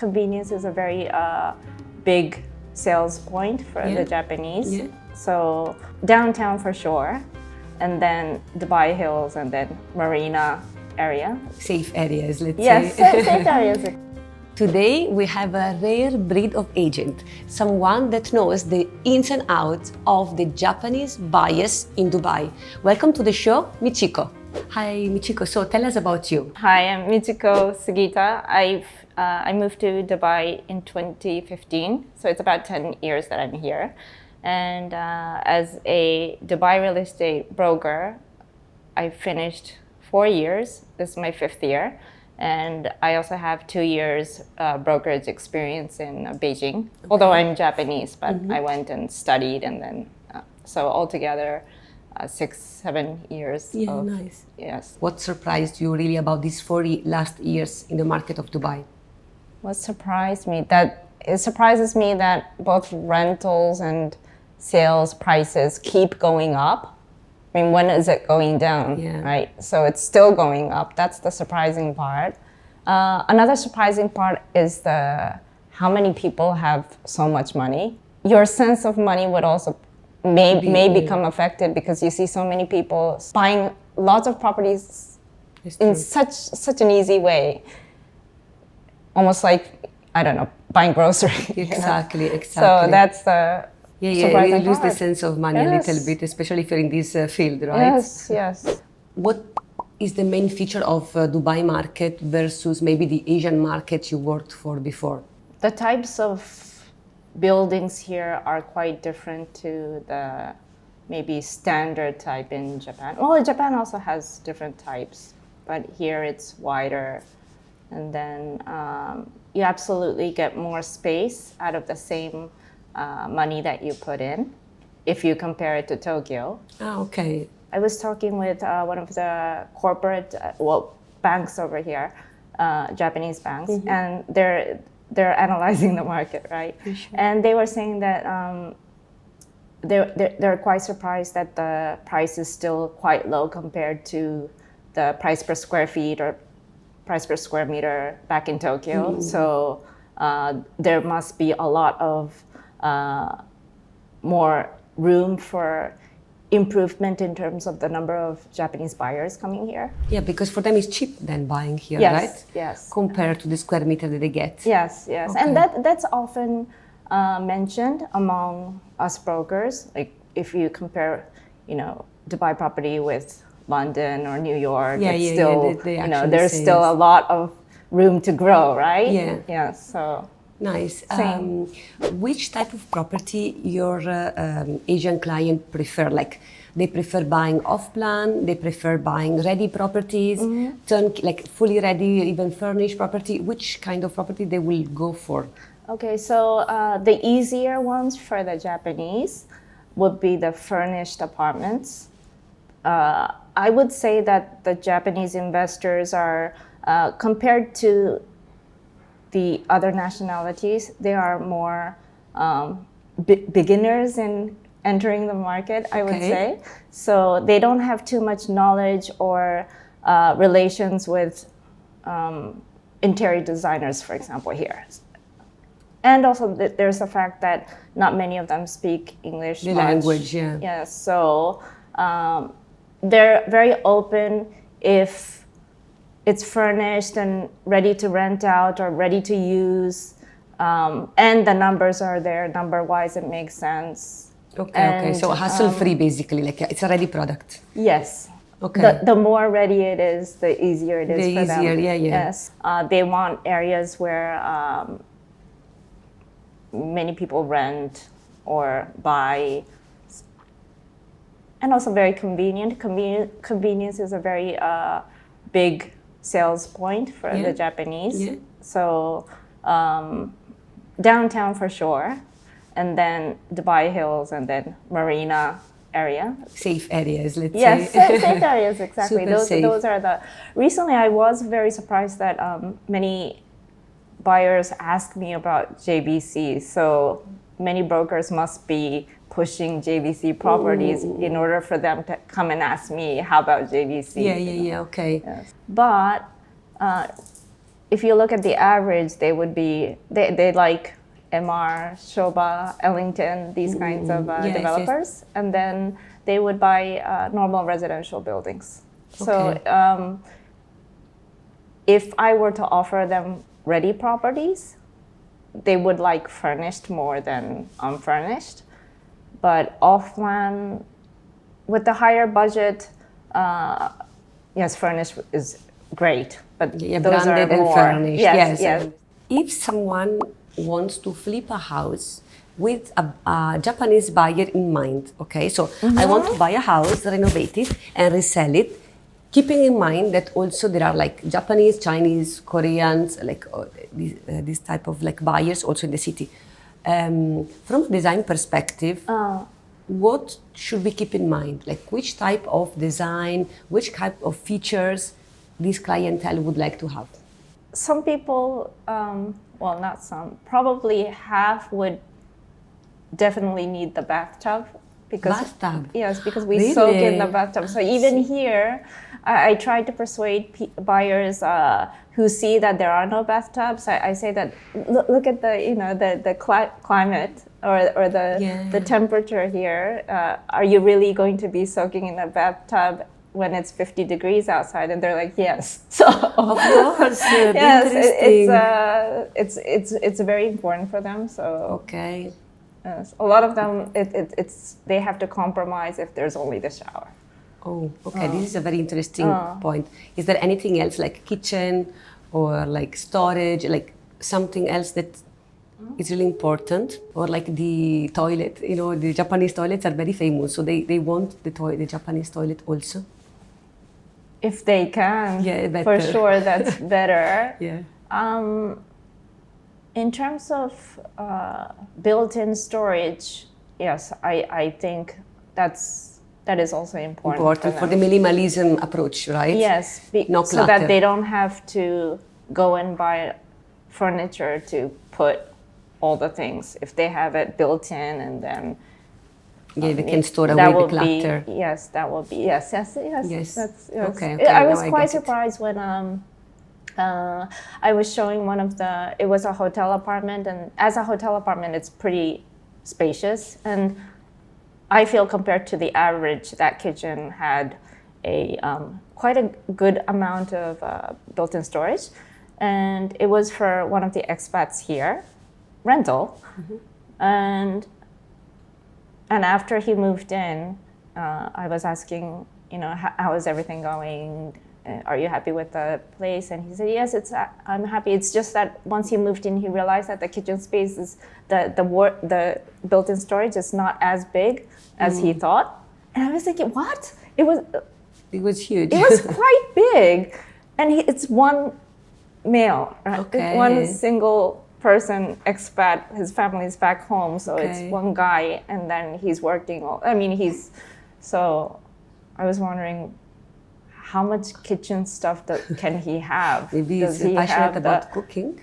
convenience is a very big sales point for the Japanese. Yeah. So downtown for sure, and then Dubai Hills, and then Marina area. Safe areas, let's say. Yes, safe areas. Today we have a rare breed of agent, someone that knows the ins and outs of the Japanese buyers in Dubai. Welcome to the show, Michiko. Hi Michiko, so tell us about you. Hi, I'm Michiko Sugita. I moved to Dubai in 2015, so it's about 10 years that I'm here. And as a Dubai real estate broker, I finished 4 years. This is my 5th year. And I also have 2 years brokerage experience in Beijing, although I'm Japanese, but I went and studied, and then, so altogether 6-7 years. Yeah, nice. Yes. What surprised you really about these 4 last years in the market of Dubai? What surprised me? It surprises me that both rentals and sales prices keep going up. I mean, when is it going down, right? So it's still going up. That's the surprising part. Another surprising part is how many people have so much money. Your sense of money would also may become affected because you see so many people buying lots of properties in such an easy way. Almost like, I don't know, buying groceries. Exactly. So that's the you lose the sense of money a little bit, especially if you're in this field, right? Yes. What is the main feature of Dubai market versus maybe the Asian market you worked for before? The types of buildings here are quite different to the maybe standard type in Japan. Well, Japan also has different types, but here it's wider. And then you absolutely get more space out of the same money that you put in if you compare it to Tokyo. Oh, okay. I was talking with one of the corporate banks over here, Japanese banks, and they're analyzing the market, right? Sure. And they were saying that they're quite surprised that the price is still quite low compared to the price per square feet or price per square meter back in Tokyo. So there must be a lot of more room for improvement in terms of the number of Japanese buyers coming here. Yeah, because for them it's cheap than buying here, yes, right? Yes. Compared to the square meter that they get. Yes. Okay. And that's often mentioned among us brokers. Like if you compare, Dubai property with London or New York, it's still, there's still a lot of room to grow, right? Yeah. So. Nice. Which type of property your Asian client prefer? Like they prefer buying off-plan, they prefer buying ready properties, like fully ready, even furnished property. Which kind of property they will go for? Okay, so the easier ones for the Japanese would be the furnished apartments. I would say that the Japanese investors are, compared to the other nationalities, they are more beginners in entering the market, I would say. So they don't have too much knowledge or relations with interior designers, for example, here. And also there's the fact that not many of them speak English the much. Language, So they're very open if it's furnished and ready to rent out or ready to use, and the numbers are there. Number-wise, it makes sense. Okay. So hassle-free, basically, like it's a ready product. Yes. Okay. The more ready it is, the easier it is for them. Yeah. Yes. They want areas where many people rent or buy, and also very convenient. Convenience is a very big sales point for the Japanese. So downtown for sure, and then Dubai Hills, and then Marina area. Safe areas, let's say. Yes, safe areas, exactly. Those are the. Recently, I was very surprised that many buyers asked me about JVC. So many brokers must be pushing JVC properties in order for them to come and ask me, how about JVC? Yeah, okay. Yes. But if you look at the average, they would be, they like MR, Shoba, Ellington, these kinds of developers. And then they would buy normal residential buildings. So if I were to offer them ready properties, they would like furnished more than unfurnished. But off-plan, with the higher budget, yes, furnished is great. But those are branded and more furnished. Yes. If someone wants to flip a house with a Japanese buyer in mind, okay, so I want to buy a house, renovate it, and resell it, keeping in mind that also there are like Japanese, Chinese, Koreans, like this type of like buyers also in the city. From a design perspective, what should we keep in mind? Like which type of design, which type of features this clientele would like to have? Some people, well, not some, probably half would definitely need the bathtub. Bathtub? Yes, because we Really? soak in the bathtub. So even here, I try to persuade buyers who see that there are no bathtubs. I say that look at the climate or the temperature here. Are you really going to be soaking in a bathtub when it's 50 degrees outside? And they're like, yes. So of course, yes, interesting. it's very important for them. So okay. yes, a lot of them they have to compromise if there's only the shower. Oh, okay. This is a very interesting point. Is there anything else like kitchen or like storage, like something else that is really important? Or like the toilet, the Japanese toilets are very famous, so they want the Japanese toilet also. If they can, better. For sure, that's better. Yeah. In terms of built-in storage, yes, I think that is also important for the minimalism approach, right? Yes, no so that they don't have to go and buy furniture to put all the things. If they have it built in, and then they can store away the clutter. That will be yes. Yes. That's, yes. Okay, I was quite surprised when I was showing it was a hotel apartment, and as a hotel apartment, it's pretty spacious, and I feel compared to the average, that kitchen had quite a good amount of built-in storage, and it was for one of the expats here, rental, and after he moved in, I was asking, how is everything going? Are you happy with the place? And he said, yes, I'm happy. It's just that once he moved in, he realized that the kitchen space is the built-in storage is not as big as he thought. And I was thinking, what? It was huge. It was quite big, and it's one male, right? Okay. One single person expat. His family's back home, so it's one guy, and then he's working. So I was wondering, how much kitchen stuff can he have? Maybe he's passionate about cooking.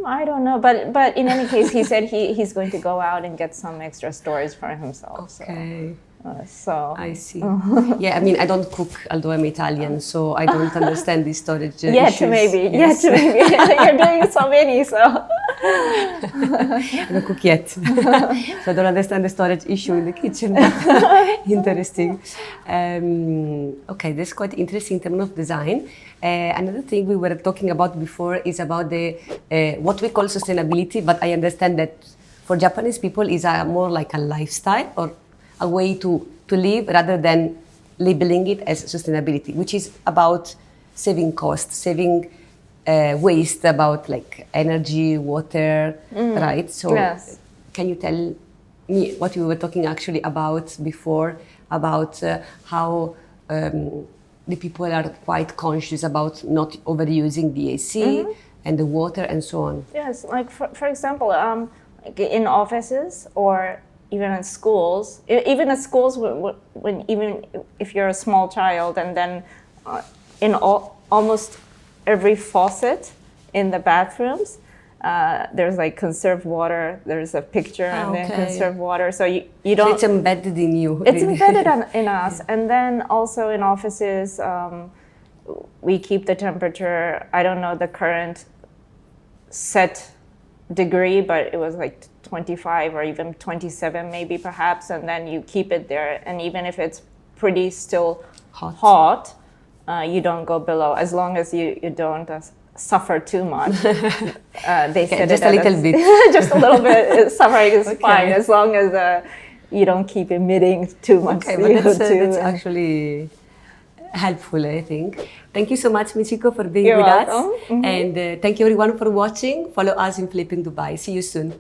I don't know, but in any case, he said he's going to go out and get some extra storage for himself. Okay. So I see. Yeah, I don't cook, although I'm Italian, so I don't understand these storage Yet issues. Maybe. Yes. Yet maybe. You're doing so many, so. I don't cook yet. So I don't understand the storage issue in the kitchen. Interesting. Okay, that's quite interesting in terms of design. Another thing we were talking about before is about the what we call sustainability, but I understand that for Japanese people is more like a lifestyle or a way to live rather than labeling it as sustainability, which is about saving costs, saving waste, about like energy, water, right? So yes. Can you tell me what we were talking actually about before, about how the people are quite conscious about not overusing the AC and the water and so on? Yes, like for example, like in offices or even in schools, even if you're a small child, and then in almost every faucet in the bathrooms, there's like conserved water. There's a picture and then conserved water. So you don't. So it's embedded in you. It's embedded in us, and then also in offices, we keep the temperature. I don't know the current set degree, but it was like 25 or even 27 maybe perhaps, and then you keep it there, and even if it's pretty still hot, you don't go below, as long as you don't suffer too much. They said just a little bit. Just a little bit. Suffering is fine, as long as you don't keep emitting too much CO2. That's actually helpful, I think. Thank you so much, Michiko, for being You're with welcome. us. And thank you everyone for watching. Follow us in Flipping Dubai. See you soon.